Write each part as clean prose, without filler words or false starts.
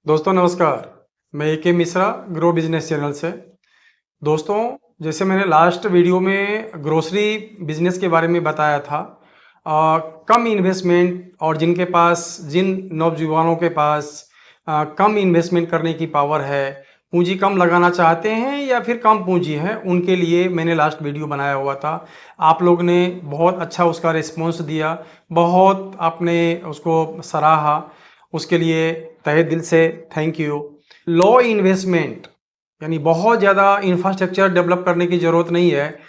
दोस्तों नमस्कार। मैं ए के मिश्रा ग्रो बिजनेस चैनल से। दोस्तों, जैसे मैंने लास्ट वीडियो में ग्रोसरी बिजनेस के बारे में बताया था, कम इन्वेस्टमेंट और जिन नौजवानों के पास कम इन्वेस्टमेंट करने की पावर है, पूंजी कम लगाना चाहते हैं या फिर कम पूंजी है, उनके लिए मैंने लास्ट वीडियो बनाया हुआ था। आप लोग ने बहुत अच्छा उसका रिस्पॉन्स दिया, बहुत आपने उसको सराहा, उसके लिए तहे दिल से थैंक यू। लो इन्वेस्टमेंट यानी बहुत ज़्यादा इंफ्रास्ट्रक्चर डेवलप करने की ज़रूरत नहीं है,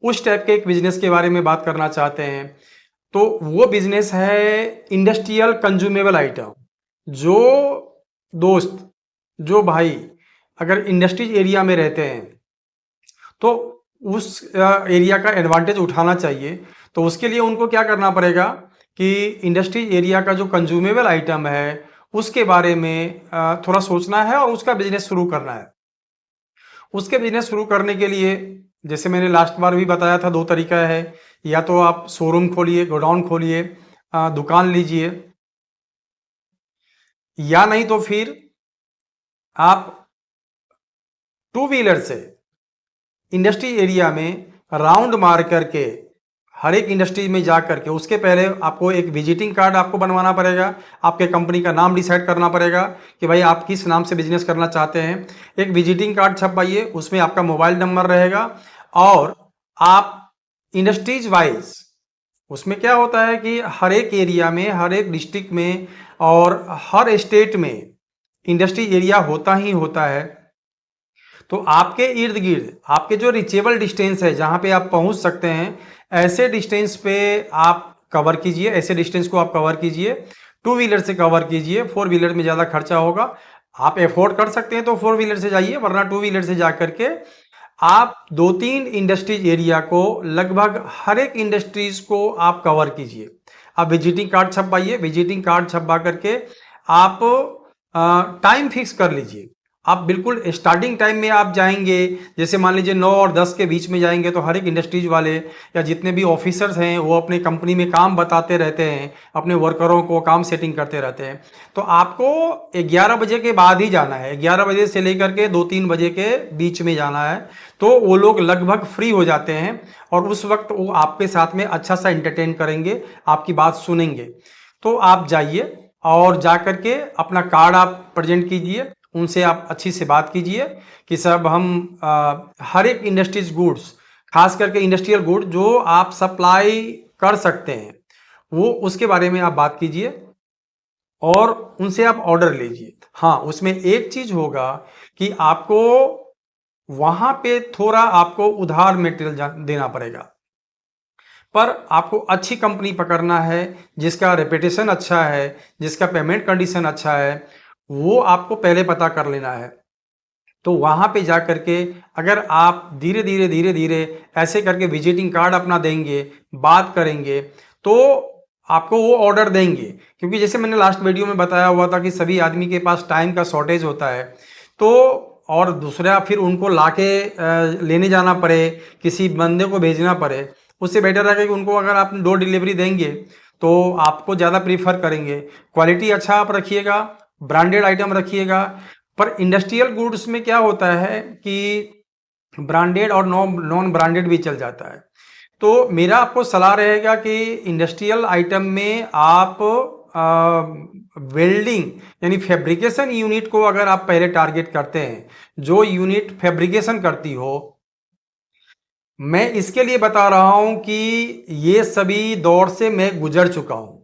उस टाइप के एक बिजनेस के बारे में बात करना चाहते हैं। तो वो बिजनेस है इंडस्ट्रियल कंज्यूमेबल आइटम। जो दोस्त, जो भाई अगर इंडस्ट्रीज एरिया में रहते हैं तो उस एरिया का एडवांटेज उठाना चाहिए। तो उसके लिए उनको क्या करना पड़ेगा कि इंडस्ट्री एरिया का जो कंज्यूमेबल आइटम है उसके बारे में थोड़ा सोचना है और उसका बिजनेस शुरू करना है। उसके बिजनेस शुरू करने के लिए जैसे मैंने लास्ट बार भी बताया था, दो तरीका है। या तो आप शोरूम खोलिए, गोडाउन खोलिए, दुकान लीजिए, या नहीं तो फिर आप टू व्हीलर से इंडस्ट्री एरिया में राउंड मार करके हर एक इंडस्ट्री में जा करके उसके पहले आपको एक विजिटिंग कार्ड आपको बनवाना पड़ेगा। आपके कंपनी का नाम डिसाइड करना पड़ेगा कि भाई आप किस नाम से बिजनेस करना चाहते हैं। एक विजिटिंग कार्ड छपवाइए, उसमें आपका मोबाइल नंबर रहेगा और आप इंडस्ट्रीज वाइज, उसमें क्या होता है कि हर एक एरिया में, हर एक डिस्ट्रिक्ट में और हर स्टेट में इंडस्ट्री एरिया होता ही होता है। तो आपके इर्द गिर्द आपके जो रिचेबल डिस्टेंस है, जहां पे आप पहुंच सकते हैं, ऐसे डिस्टेंस पे आप कवर कीजिए, ऐसे डिस्टेंस को आप कवर कीजिए। टू व्हीलर से कवर कीजिए, फोर व्हीलर में ज़्यादा खर्चा होगा। आप अफोर्ड कर सकते हैं तो फोर व्हीलर से जाइए, वरना टू व्हीलर से जा करके आप दो तीन इंडस्ट्रीज एरिया को, लगभग हर एक इंडस्ट्रीज को आप कवर कीजिए। आप विजिटिंग कार्ड छपवाइए, विजिटिंग कार्ड छपवा करके आप टाइम फिक्स कर लीजिए। आप बिल्कुल स्टार्टिंग टाइम में आप जाएंगे, जैसे मान लीजिए 9 और 10 के बीच में जाएंगे, तो हर एक इंडस्ट्रीज वाले या जितने भी ऑफिसर्स हैं वो अपने कंपनी में काम बताते रहते हैं, अपने वर्करों को काम सेटिंग करते रहते हैं। तो आपको 11 बजे के बाद ही जाना है, 11 बजे से लेकर के 2-3 बजे के बीच में जाना है। तो वो लोग लगभग फ्री हो जाते हैं और उस वक्त वो आपके साथ में अच्छा सा एंटरटेन करेंगे, आपकी बात सुनेंगे। तो आप जाइए और जा करके अपना कार्ड आप प्रेजेंट कीजिए, उनसे आप अच्छी से बात कीजिए कि सब हम हर एक इंडस्ट्रीज गुड्स, खास करके इंडस्ट्रियल गुड जो आप सप्लाई कर सकते हैं, वो उसके बारे में आप बात कीजिए और उनसे आप ऑर्डर लीजिए। हाँ, उसमें एक चीज होगा कि आपको वहां पे थोड़ा आपको उधार मटेरियल देना पड़ेगा, पर आपको अच्छी कंपनी पकड़ना है, जिसका रेपुटेशन अच्छा है, जिसका पेमेंट कंडीशन अच्छा है, वो आपको पहले पता कर लेना है। तो वहां पे जा करके अगर आप धीरे धीरे धीरे धीरे ऐसे करके विजिटिंग कार्ड अपना देंगे, बात करेंगे, तो आपको वो ऑर्डर देंगे। क्योंकि जैसे मैंने लास्ट वीडियो में बताया हुआ था कि सभी आदमी के पास टाइम का शॉर्टेज होता है। तो और दूसरा फिर उनको लाके लेने जाना पड़े, किसी बंदे को भेजना पड़े, उससे बेटर है कि उनको अगर आप डोर डिलीवरी देंगे तो आपको ज़्यादा प्रीफर करेंगे। क्वालिटी अच्छा आप रखिएगा, ब्रांडेड आइटम रखिएगा। पर इंडस्ट्रियल गुड्स में क्या होता है कि ब्रांडेड और नॉन ब्रांडेड भी चल जाता है। तो मेरा आपको सलाह रहेगा कि इंडस्ट्रियल आइटम में आप वेल्डिंग यानी फैब्रिकेशन यूनिट को अगर आप पहले टारगेट करते हैं, जो यूनिट फैब्रिकेशन करती हो। मैं इसके लिए बता रहा हूं कि ये सभी दौर से मैं गुजर चुका हूं।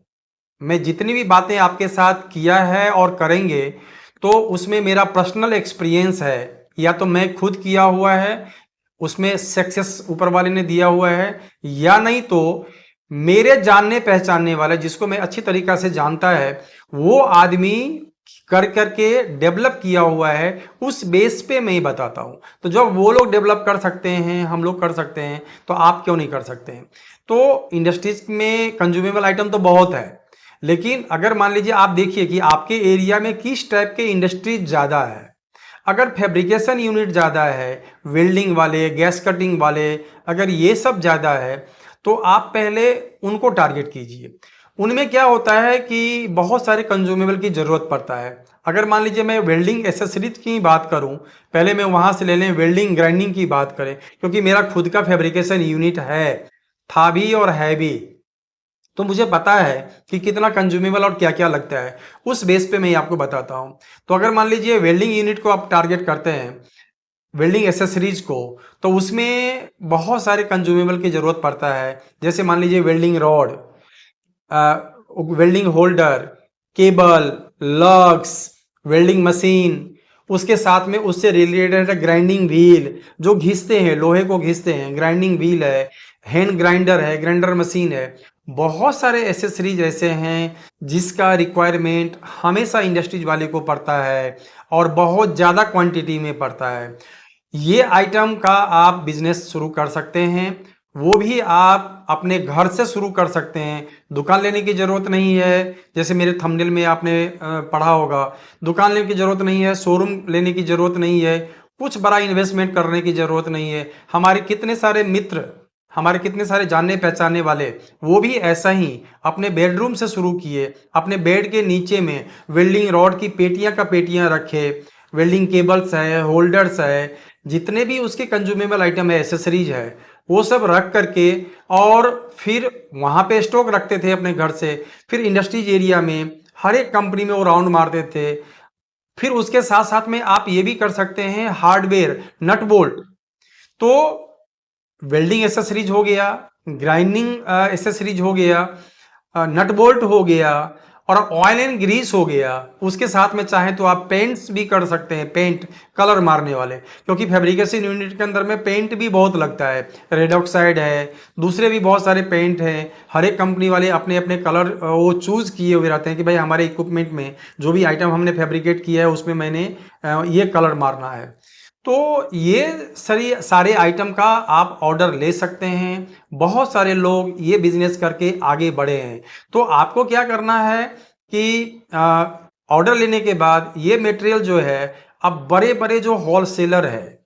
मैं जितनी भी बातें आपके साथ किया है और करेंगे, तो उसमें मेरा पर्सनल एक्सपीरियंस है, या तो मैं खुद किया हुआ है, उसमें सक्सेस ऊपर वाले ने दिया हुआ है, या नहीं तो मेरे जानने पहचानने वाले, जिसको मैं अच्छी तरीका से जानता है, वो आदमी कर करके डेवलप किया हुआ है, उस बेस पे मैं ही बताता हूं। तो जब वो लोग डेवलप कर सकते हैं, हम लोग कर सकते हैं, तो आप क्यों नहीं कर सकते हैं। तो इंडस्ट्रीज में कंज्यूमेबल आइटम तो बहुत है, लेकिन अगर मान लीजिए आप देखिए कि आपके एरिया में किस टाइप के इंडस्ट्रीज ज्यादा है। अगर फैब्रिकेशन यूनिट ज़्यादा है, वेल्डिंग वाले, गैस कटिंग वाले, अगर ये सब ज़्यादा है, तो आप पहले उनको टारगेट कीजिए। उनमें क्या होता है कि बहुत सारे कंज्यूमेबल की ज़रूरत पड़ता है। अगर मान लीजिए मैं वेल्डिंग एसेसरीज की बात करूं, पहले मैं वहां से ले लें वेल्डिंग ग्राइंडिंग की बात करें, क्योंकि मेरा खुद का फैब्रिकेशन यूनिट है, था भी और है भी, तो मुझे पता है कि कितना कंज्यूमेबल और क्या क्या लगता है। उस बेस पे मैं आपको बताता हूँ। तो अगर मान लीजिए वेल्डिंग यूनिट को आप टारगेट करते हैं, वेल्डिंग एसेसरीज को, तो उसमें बहुत सारे कंज्यूमेबल की ज़रूरत पड़ता है। जैसे मान लीजिए welding rod, welding holder, cable, lugs, welding machine, उसके साथ में उससे रिलेटेड ग्राइंडिंग व्हील जो घिसते हैं, लोहे को घिसते हैं, ग्राइंडिंग व्हील है, हैंड ग्राइंडर है, ग्राइंडर मशीन है। बहुत सारे एसेसरीज ऐसे हैं जिसका रिक्वायरमेंट हमेशा इंडस्ट्रीज वाले को पड़ता है और बहुत ज़्यादा क्वांटिटी में पड़ता है। ये आइटम का आप बिजनेस शुरू कर सकते हैं, वो भी आप अपने घर से शुरू कर सकते हैं। दुकान लेने की ज़रूरत नहीं है, जैसे मेरे थंबनेल में आपने पढ़ा होगा, दुकान लेने की ज़रूरत नहीं है, शोरूम लेने की ज़रूरत नहीं है, कुछ बड़ा इन्वेस्टमेंट करने की ज़रूरत नहीं है। हमारे कितने सारे मित्र, हमारे कितने सारे जानने पहचानने वाले, वो भी ऐसा ही अपने बेडरूम से शुरू किए, अपने बेड के नीचे में वेल्डिंग रॉड की पेटियां का पेटियां रखे, वेल्डिंग केबल्स है, होल्डर्स है, जितने भी उसके कंज्यूमेबल आइटम है, एसेसरीज है, वो सब रख करके और फिर वहां पे स्टॉक रखते थे अपने घर से। फिर इंडस्ट्रीज एरिया में हर एक कंपनी में वो राउंड मारते थे। फिर उसके साथ साथ में आप ये भी कर सकते हैं हार्डवेयर, नट बोल्ट। तो वेल्डिंग एसेसरीज हो गया, ग्राइंडिंग एसेसरीज हो गया, नट बोल्ट हो गया और ऑयल एंड ग्रीस हो गया। उसके साथ में चाहे तो आप पेंट्स भी कर सकते हैं, पेंट कलर मारने वाले, क्योंकि फैब्रिकेशन यूनिट के अंदर में पेंट भी बहुत लगता है। रेड ऑक्साइड है, दूसरे भी बहुत सारे पेंट हैं। हर एक कंपनी वाले अपने अपने कलर वो चूज किए हुए रहते हैं कि भाई हमारे इक्विपमेंट में जो भी आइटम हमने फैब्रिकेट किया है उसमें मैंने ये कलर मारना है। तो ये सारे आइटम का आप ऑर्डर ले सकते हैं। बहुत सारे लोग ये बिजनेस करके आगे बढ़े हैं। तो आपको क्या करना है कि ऑर्डर लेने के बाद ये मटेरियल जो है, अब बड़े बड़े जो होलसेलर है,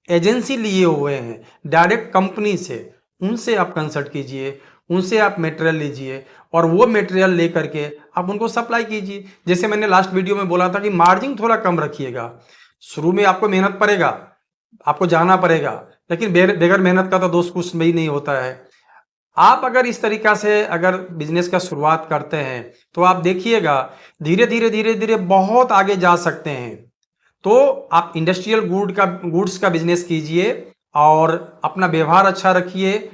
एजेंसी लिए हुए हैं डायरेक्ट कंपनी से, उनसे आप कंसल्ट कीजिए, उनसे आप मटेरियल लीजिए और वो मटेरियल लेकर के आप उनको सप्लाई कीजिए। जैसे मैंने लास्ट वीडियो में बोला था कि मार्जिन थोड़ा कम रखिएगा। शुरू में आपको मेहनत पड़ेगा, आपको जाना पड़ेगा, लेकिन बगैर मेहनत का तो दोस्त कुछ भी नहीं होता है। आप अगर इस तरीका से अगर बिजनेस का शुरुआत करते हैं तो आप देखिएगा धीरे धीरे धीरे धीरे बहुत आगे जा सकते हैं। तो आप इंडस्ट्रियल गुड्स का बिजनेस कीजिए और अपना व्यवहार अच्छा रखिए।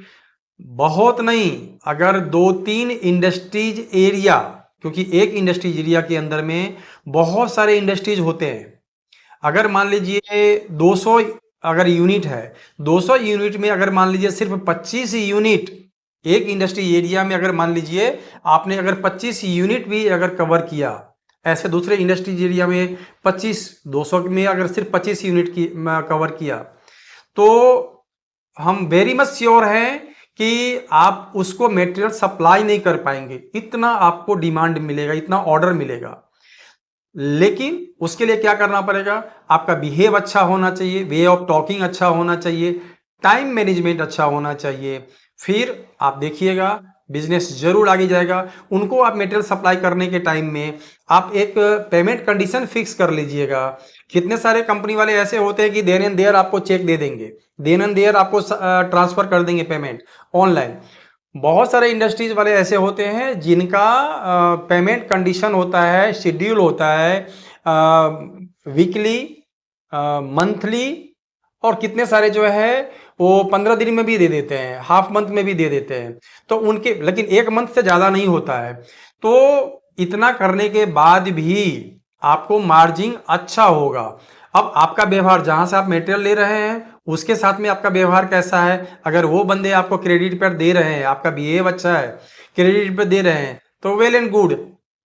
बहुत नहीं, अगर 2-3 इंडस्ट्रीज एरिया, क्योंकि एक इंडस्ट्रीज एरिया के अंदर में बहुत सारे इंडस्ट्रीज होते हैं। अगर मान लीजिए 200 अगर यूनिट है, 200 यूनिट में अगर मान लीजिए सिर्फ 25 यूनिट एक इंडस्ट्री एरिया में, अगर मान लीजिए आपने अगर 25 यूनिट भी अगर कवर किया, ऐसे दूसरे इंडस्ट्री एरिया में 25, 200 में अगर सिर्फ 25 यूनिट की कवर किया, तो हम वेरी मच श्योर हैं कि आप उसको मटेरियल सप्लाई नहीं कर पाएंगे। इतना आपको डिमांड मिलेगा, इतना ऑर्डर मिलेगा। लेकिन उसके लिए क्या करना पड़ेगा, आपका बिहेव अच्छा होना चाहिए, वे ऑफ टॉकिंग अच्छा होना चाहिए, टाइम मैनेजमेंट अच्छा होना चाहिए। फिर आप देखिएगा बिजनेस जरूर आगे जाएगा। उनको आप मटेरियल सप्लाई करने के टाइम में आप एक पेमेंट कंडीशन फिक्स कर लीजिएगा। कितने सारे कंपनी वाले ऐसे होते हैं कि देन एंड देयर आपको चेक दे देंगे, देन एंड देयर आपको ट्रांसफर कर देंगे पेमेंट ऑनलाइन। बहुत सारे इंडस्ट्रीज वाले ऐसे होते हैं जिनका पेमेंट कंडीशन होता है, शेड्यूल होता है, वीकली, मंथली और कितने सारे जो है वो 15 दिन में भी दे देते हैं, हाफ मंथ में भी दे देते हैं। तो उनके, लेकिन एक मंथ से ज़्यादा नहीं होता है। तो इतना करने के बाद भी आपको मार्जिन अच्छा होगा। अब आपका व्यवहार, जहां से आप मटेरियल ले रहे हैं उसके साथ में आपका व्यवहार कैसा है। अगर वो बंदे आपको क्रेडिट पर दे रहे हैं, आपका बिहेव अच्छा है, क्रेडिट पर दे रहे हैं, तो वेल एंड गुड।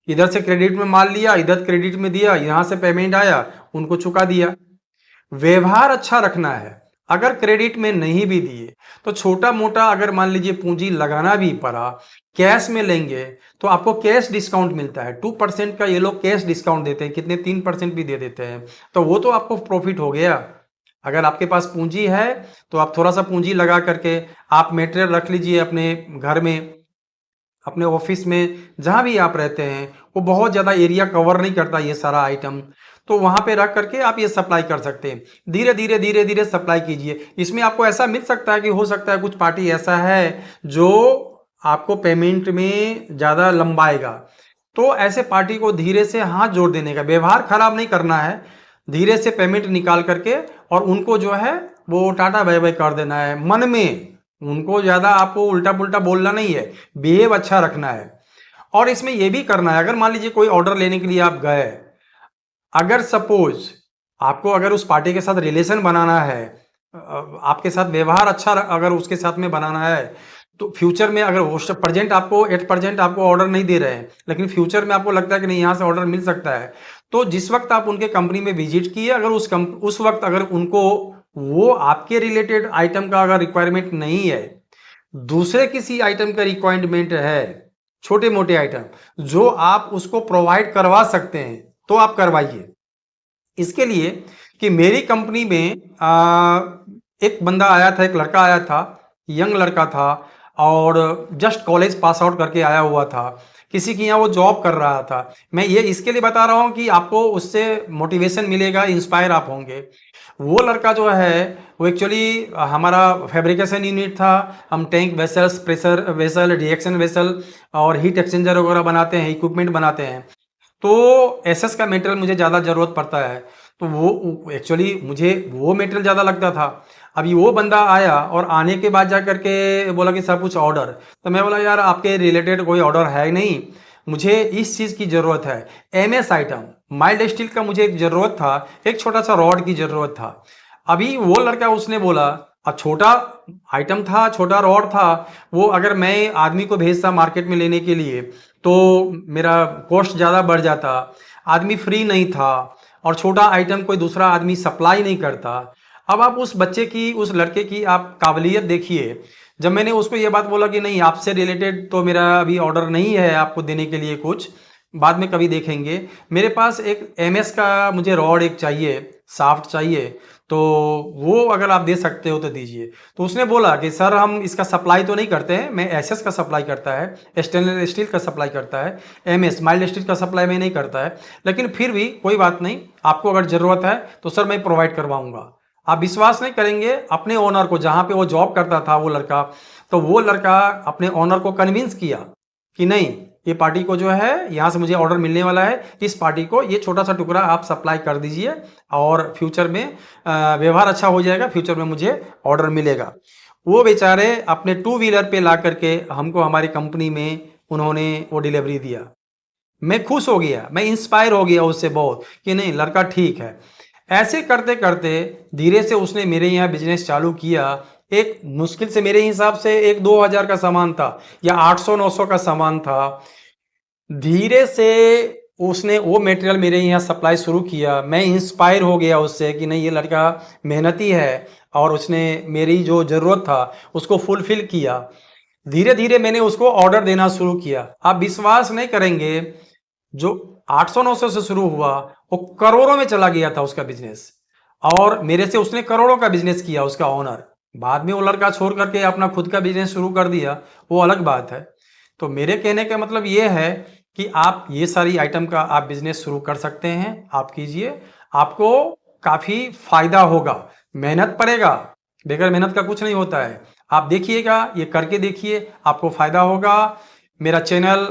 इधर से क्रेडिट में माल लिया, इधर क्रेडिट में दिया, यहां से पेमेंट आया, उनको चुका दिया। व्यवहार अच्छा रखना है। अगर क्रेडिट में नहीं भी दिए तो छोटा मोटा अगर मान लीजिए पूंजी लगाना भी पड़ा, कैश में लेंगे तो आपको कैश डिस्काउंट मिलता है। 2% का ये लोग कैश डिस्काउंट देते हैं, कितने 3% भी दे देते हैं। तो वो तो आपको प्रॉफिट हो गया। अगर आपके पास पूंजी है तो आप थोड़ा सा पूंजी लगा करके आप मटेरियल रख लीजिए अपने घर में, अपने ऑफिस में जहाँ भी आप रहते हैं, वो बहुत ज़्यादा एरिया कवर नहीं करता ये सारा आइटम, तो वहाँ पे रख करके आप ये सप्लाई कर सकते हैं। धीरे धीरे धीरे धीरे सप्लाई कीजिए। इसमें आपको ऐसा मिल सकता है कि हो सकता है कुछ पार्टी ऐसा है जो आपको पेमेंट में ज़्यादा लंबाएगा, तो ऐसे पार्टी को धीरे से हाथ जोड़ देने का, व्यवहार खराब नहीं करना है, धीरे से पेमेंट निकाल करके और उनको जो है वो टाटा बाय बाय कर देना है। मन में उनको ज़्यादा आपको उल्टा पुल्टा बोलना नहीं है, बिहेव अच्छा रखना है। और इसमें यह भी करना है, अगर मान लीजिए कोई ऑर्डर लेने के लिए आप गए, अगर सपोज आपको अगर उस पार्टी के साथ रिलेशन बनाना है, आपके साथ व्यवहार अच्छा अगर उसके साथ में बनाना है, तो फ्यूचर में अगर वो प्रेजेंट आपको एट प्रेजेंट आपको ऑर्डर नहीं दे रहे हैं, लेकिन फ्यूचर में आपको लगता है कि नहीं यहाँ से ऑर्डर मिल सकता है, तो जिस वक्त आप उनके कंपनी में विजिट किए, अगर उस वक्त अगर उनको वो आपके रिलेटेड आइटम का अगर रिक्वायरमेंट नहीं है, दूसरे किसी आइटम का रिक्वायरमेंट है, छोटे मोटे आइटम जो आप उसको प्रोवाइड करवा सकते हैं, तो आप करवाइए। इसके लिए कि मेरी कंपनी में एक बंदा आया था, एक लड़का आया था, यंग लड़का था और जस्ट कॉलेज पास आउट करके आया हुआ था, किसी की यहाँ वो जॉब कर रहा था। मैं ये इसके लिए बता रहा हूँ कि आपको उससे मोटिवेशन मिलेगा, इंस्पायर आप होंगे। वो लड़का जो है वो एक्चुअली हमारा फैब्रिकेशन यूनिट था, हम tank vessels, pressure vessel, reaction vessel और हीट एक्सचेंजर वगैरह बनाते हैं, इक्विपमेंट बनाते हैं। तो एसएस का मटेरियल मुझे ज़्यादा ज़रूरत पड़ता है, तो वो एक्चुअली मुझे वो मटेरियल ज़्यादा लगता था। अभी वो बंदा आया और आने के बाद जा करके बोला कि सब कुछ ऑर्डर, तो मैं बोला यार आपके रिलेटेड कोई ऑर्डर है नहीं, मुझे इस चीज़ की ज़रूरत है, एमएस आइटम माइल्ड स्टील का मुझे एक ज़रूरत था, एक छोटा सा रॉड की ज़रूरत था। अभी वो लड़का उसने बोला, अब छोटा आइटम था, छोटा रॉड था, वो अगर मैं आदमी को भेजता मार्केट में लेने के लिए तो मेरा कॉस्ट ज़्यादा बढ़ जाता, आदमी फ्री नहीं था और छोटा आइटम कोई दूसरा आदमी सप्लाई नहीं करता। अब आप उस बच्चे की, उस लड़के की आप काबिलियत देखिए। जब मैंने उसको ये बात बोला कि नहीं आपसे रिलेटेड तो मेरा अभी ऑर्डर नहीं है आपको देने के लिए, कुछ बाद में कभी देखेंगे, मेरे पास एक एमएस का मुझे रॉड एक चाहिए, साफ्ट चाहिए, तो वो अगर आप दे सकते हो तो दीजिए। तो उसने बोला कि सर हम इसका सप्लाई तो नहीं करते हैं, मैं एसएस का सप्लाई करता है, स्टेनलेस स्टील का सप्लाई करता है, एमएस माइल्ड स्टील का सप्लाई में नहीं करता है, लेकिन फिर भी कोई बात नहीं, आपको अगर ज़रूरत है तो सर मैं प्रोवाइड करवाऊंगा। आप विश्वास नहीं करेंगे, अपने ओनर को, जहाँ पे वो जॉब करता था वो लड़का, तो वो लड़का अपने ओनर को कन्विंस किया कि नहीं ये पार्टी को जो है यहाँ से मुझे ऑर्डर मिलने वाला है, इस पार्टी को ये छोटा सा टुकड़ा आप सप्लाई कर दीजिए और फ्यूचर में व्यवहार अच्छा हो जाएगा, फ्यूचर में मुझे ऑर्डर मिलेगा। वो बेचारे अपने टू व्हीलर पे ला करके हमको हमारी कंपनी में उन्होंने वो डिलीवरी दिया। मैं खुश हो गया, मैं इंस्पायर हो गया उससे बहुत कि नहीं लड़का ठीक है। ऐसे करते करते धीरे से उसने मेरे यहाँ बिजनेस चालू किया। एक मुश्किल से मेरे हिसाब से एक 2000 का सामान था या 800-900 का सामान था। धीरे से उसने वो मटेरियल मेरे यहाँ सप्लाई शुरू किया। मैं इंस्पायर हो गया उससे कि नहीं ये लड़का मेहनती है और उसने मेरी जो ज़रूरत था उसको फुलफिल किया। धीरे धीरे मैंने उसको ऑर्डर देना शुरू किया। आप विश्वास नहीं करेंगे, जो 800-900 से शुरू हुआ वो करोड़ों में चला गया था उसका बिजनेस, और मेरे से उसने करोड़ों का बिजनेस किया उसका ओनर। बाद में वो लड़का छोड़ करके अपना खुद का बिजनेस शुरू कर दिया, वो अलग बात है। तो मेरे कहने का मतलब ये है कि आप ये सारी आइटम का आप बिजनेस शुरू कर सकते हैं, आप कीजिए, आपको काफ़ी फायदा होगा। मेहनत पड़ेगा, बगैर मेहनत का कुछ नहीं होता है। आप देखिएगा, ये करके देखिए, आपको फायदा होगा। मेरा चैनल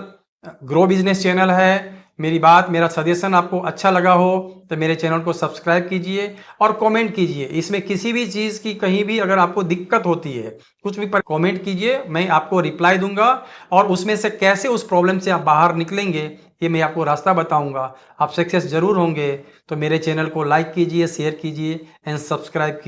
ग्रो बिजनेस चैनल है। मेरी बात, मेरा सजेशन आपको अच्छा लगा हो तो मेरे चैनल को सब्सक्राइब कीजिए और कमेंट कीजिए। इसमें किसी भी चीज़ की कहीं भी अगर आपको दिक्कत होती है, कुछ भी पर कमेंट कीजिए, मैं आपको रिप्लाई दूंगा और उसमें से कैसे उस प्रॉब्लम से आप बाहर निकलेंगे ये मैं आपको रास्ता बताऊंगा। आप सक्सेस जरूर होंगे। तो मेरे चैनल को लाइक कीजिए, शेयर कीजिए एंड सब्सक्राइब कीजिए।